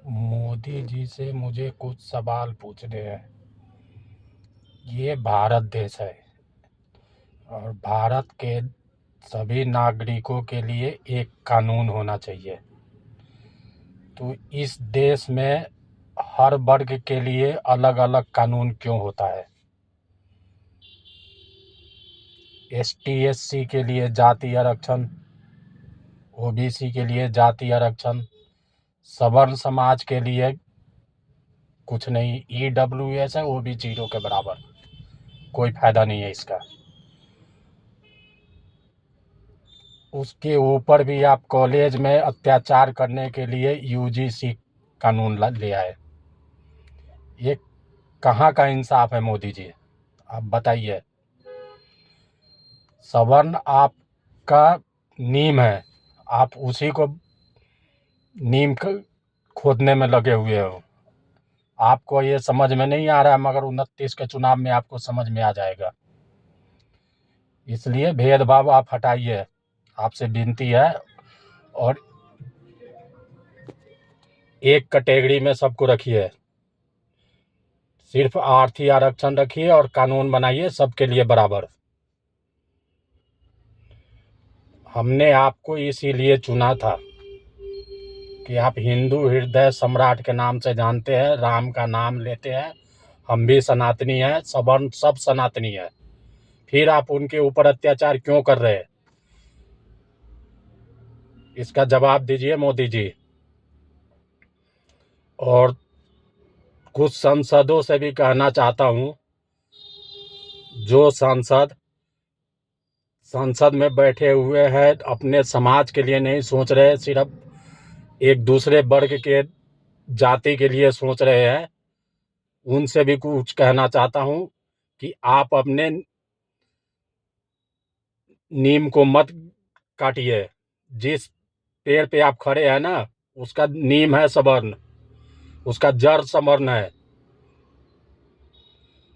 मोदी जी से मुझे कुछ सवाल पूछने हैं। ये भारत देश है और भारत के सभी नागरिकों के लिए एक कानून होना चाहिए। तो इस देश में हर वर्ग के लिए अलग अलग कानून क्यों होता है? एसटी एससी के लिए जाति आरक्षण, ओबीसी के लिए जाति आरक्षण, सवर्ण समाज के लिए कुछ नहीं। ईडब्ल्यूएस है, वो भी जीरो के बराबर। कोई फायदा नहीं है इसका। उसके ऊपर भी आप कॉलेज में अत्याचार करने के लिए यूजीसी कानून ले आए। ये कहाँ का इंसाफ है मोदी जी? आप बताइए। सवर्ण आपका नीम है, आप उसी को नीम खोदने में लगे हुए हो। आपको ये समझ में नहीं आ रहा है, मगर 29 के चुनाव में आपको समझ में आ जाएगा। इसलिए भेदभाव आप हटाइए, आपसे विनती है। और एक कैटेगरी में सबको रखिए, सिर्फ आर्थिक आरक्षण रखिए और कानून बनाइए सबके लिए बराबर। हमने आपको इसीलिए चुना था कि आप हिंदू हृदय सम्राट के नाम से जानते हैं, राम का नाम लेते हैं। हम भी सनातनी हैं, सवर्ण सब सनातनी है। फिर आप उनके ऊपर अत्याचार क्यों कर रहे हैं? इसका जवाब दीजिए मोदी जी। और कुछ सांसदों से भी कहना चाहता हूं, जो संसद में बैठे हुए हैं, अपने समाज के लिए नहीं सोच रहे, सिर्फ एक दूसरे वर्ग के जाति के लिए सोच रहे हैं। उनसे भी कुछ कहना चाहता हूं कि आप अपने नीम को मत काटिए। जिस पेड़ पे आप खड़े हैं ना, उसका नीम है सवर्ण, उसका जड़ सवर्ण है।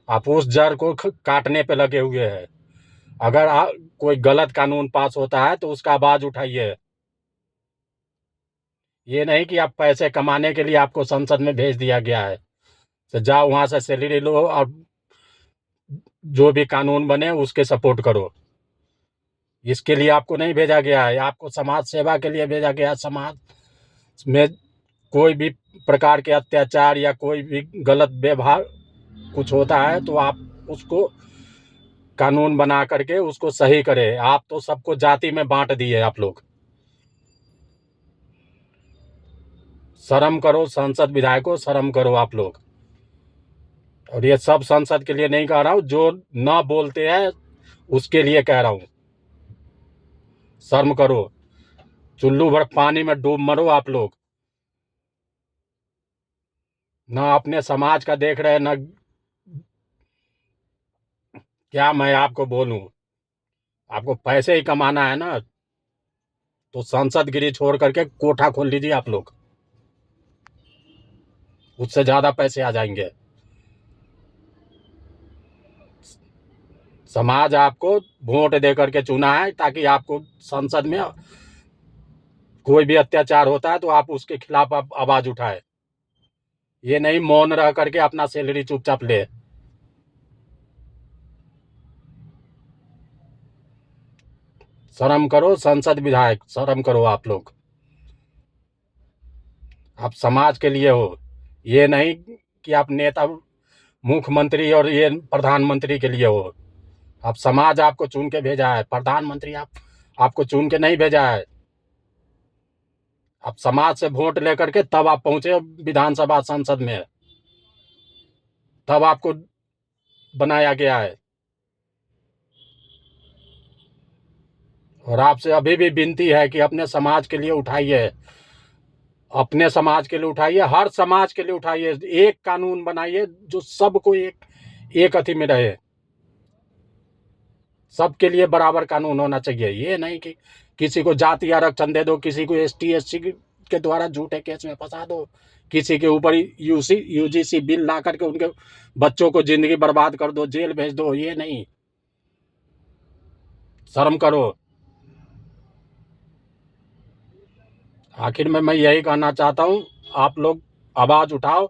आप उस जड़ को काटने पे लगे हुए हैं। अगर कोई गलत कानून पास होता है तो उसका आवाज उठाइए। ये नहीं कि आप पैसे कमाने के लिए आपको संसद में भेज दिया गया है, तो जाओ वहां से सैलरी लो और जो भी कानून बने उसके सपोर्ट करो। इसके लिए आपको नहीं भेजा गया है, आपको समाज सेवा के लिए भेजा गया है। समाज में कोई भी प्रकार के अत्याचार या कोई भी गलत व्यवहार कुछ होता है तो आप उसको कानून बना करके उसको सही करें। आप तो सबको जाति में बांट दिए आप लोग। शर्म करो संसद विधायकों, शर्म करो आप लोग। और ये सब संसद के लिए नहीं कह रहा हूं, जो न बोलते हैं उसके लिए कह रहा हूं। शर्म करो, चुल्लू भर पानी में डूब मरो आप लोग। ना अपने समाज का देख रहे, ना क्या मैं आपको बोलूं। आपको पैसे ही कमाना है ना, तो संसद गिरी छोड़ करके कोठा खोल लीजिए आप लोग, उससे ज्यादा पैसे आ जाएंगे। समाज आपको वोट दे करके चुना है ताकि आपको संसद में कोई भी अत्याचार होता है तो आप उसके खिलाफ आप आवाज उठाए। ये नहीं मौन रह करके अपना सैलरी चुपचाप ले। शर्म करो संसद विधायक, शर्म करो आप लोग। आप समाज के लिए हो, ये नहीं कि आप नेता मुख्यमंत्री और ये प्रधानमंत्री के लिए हो। आप समाज आपको चुन के भेजा है, प्रधानमंत्री आपको चुन के नहीं भेजा है। आप समाज से वोट लेकर के तब आप पहुंचे विधानसभा संसद में, तब आपको बनाया गया है। और आपसे अभी भी विनती है कि अपने समाज के लिए उठाइए, अपने समाज के लिए उठाइए, हर समाज के लिए उठाइए। एक कानून बनाइए जो सबको एक अथी में रहे। सबके लिए बराबर कानून होना चाहिए। ये नहीं कि किसी को जाति आरक्षण दे दो, किसी को एसटी एससी के द्वारा झूठे केस में फंसा दो, किसी के ऊपर यूजीसी बिल ला करके उनके बच्चों को जिंदगी बर्बाद कर दो, जेल भेज दो। ये नहीं, शर्म करो। आखिर में मैं यही कहना चाहता हूं, आप लोग आवाज़ उठाओ।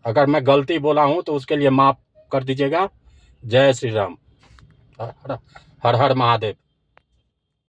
अगर मैं गलती बोला हूँ तो उसके लिए माफ़ कर दीजिएगा। जय श्री राम। हर हर महादेव।